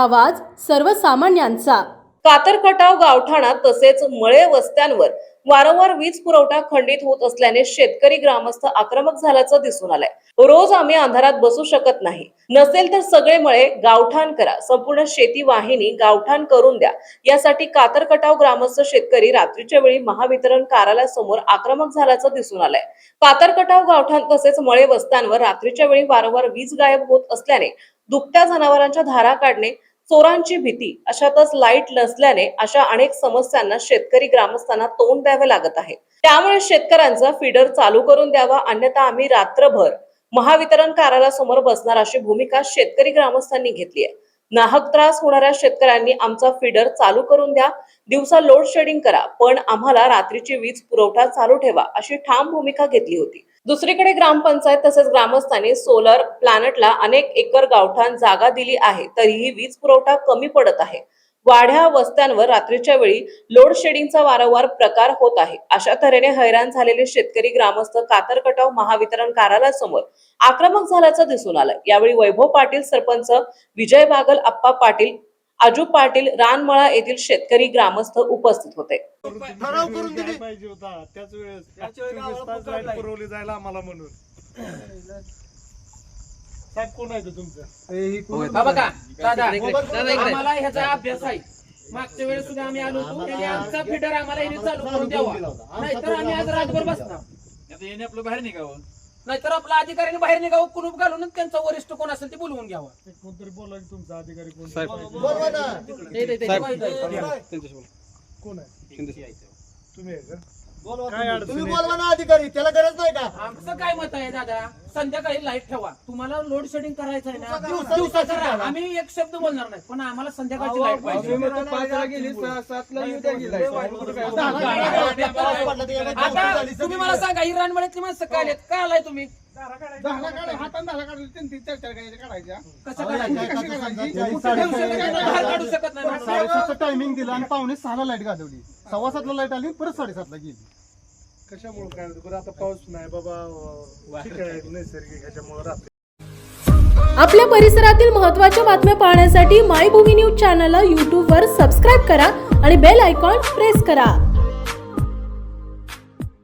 आवाज सर्वसामान्यांचा। कातरखटाव गावठाणात तसेच मळे वस्त्यांवर वारंवार वीज पुरवठा खंडित होत असल्याने शेतकरी ग्रामस्थ आक्रमक झाल्याचं दिसून आलंय। रोज आम्ही अंधारात बसू शकत नाही, नसेल तर सगळे मळे गावठाण करा, संपूर्ण शेती वाहिनी गावठाण करून द्या, यासाठी कातरखटाव ग्रामस्थ शेतकरी रात्रीच्या वेळी महावितरण कार्यालयासमोर आक्रमक झाल्याचं दिसून आलंय। कातरखटाव गावठाण तसेच मळे वस्त्यांवर रात्रीच्या वेळी वारंवार वीज गायब होत असल्याने दुभत्या जनावरांच्या धारा काढणे, चोरांची भीती, अशातच लाईट नसल्याने अशा अनेक समस्यांना शेतकरी ग्रामस्थांना तोंड द्यावे लागत आहे। त्यामुळे शेतकऱ्यांचा फीडर चालू करून द्यावा, अन्यथा आम्ही रात्रभर महावितरण कार्यालयासमोर बसणार अशी भूमिका शेतकरी ग्रामस्थांनी घेतली आहे। नाहक त्रास होणाऱ्या शेतकऱ्यांनी आमचा फीडर चालू करून द्या, दिवसा लोड शेडिंग करा, पण आम्हाला रात्रीची वीज पुरवठा चालू ठेवा, अशी ठाम भूमिका घेतली होती। दुसरीकडे ग्रामपंचायत तसेच ग्रामस्थांनी सोलर प्लॅनेटला अनेक एकर गावठाण जागा दिली आहे, तरीही वीज पुरवठा कमी पडत आहे। वाड्या वस्त्यांवर रात्रीच्या वेळी लोड शेडिंगचा वारंवार प्रकार होत आहे। अशा तऱ्हेने हैराण झालेले शेतकरी ग्रामस्थ कातरखटाव महावितरण कार्यालयासमोर आक्रमक झाल्याचं दिसून आलं। यावेळी वैभव पाटील, सरपंच विजय बागल, अप्पा पाटील, आजू पाटील, रानमळा येथील शेतकरी ग्रामस्थ उपस्थित होते। ठराव करून दिली पाहिजे होता त्याच वेळेस 24 तास लाईट पुरवली जायला आम्हाला म्हणून। साहेब कोण आहे तुमचं? बघा दादा, आम्हाला ह्याचा अभ्यास आहे। मागच्या वेळेस सुद्धा आम्ही आलो होतो, त्यांनी आमचा फीडर आम्हाला याने चालू करून द्यावा, नाहीतर आम्ही आज रातभर बसणार। आता याने आपलं बाहेर निघावं, नाहीतर आपला अधिकाऱ्याने बाहेर निघावं, कुलूप घालून त्यांचा वरिष्ठ कोण असेल ते बोलवून घ्यावा। कोणतरी बोला की तुमचा अधिकारी कोण? कोण आहे? तुम्ही आहे का? तुम्ही बोलवा ना अधिकारी, त्याला गरज नाही का? आमचं काय मत आहे दादा, संध्याकाळी लाईट ठेवा। तुम्हाला लोड शेडिंग करायचं आहे ना, दिवसा करा, आम्ही एक शब्द बोलणार नाही, पण आम्हाला संध्याकाळची लाईट पाहिजे। आता तुम्ही मला सांगा, ही रानमळ्यातली माणसं काय आलेत, का आलाय तुम्ही? टायमिंग दिला आणि 5:45 लाईट घालवली, 7:15 लाईट आली, परत 7:30 गेली। कशामुळे काय बरं आता पाऊस नाही बाबा, ठीक आहे नैसर्गिक, ह्याच्यामुळे रात्री। आपल्या परिसरातील महत्त्वाच्या बातम्या पाहण्यासाठी मायभूमी न्यूज चॅनलला YouTube वर सबस्क्राईब करा आणि बेल आयकॉन प्रेस करा।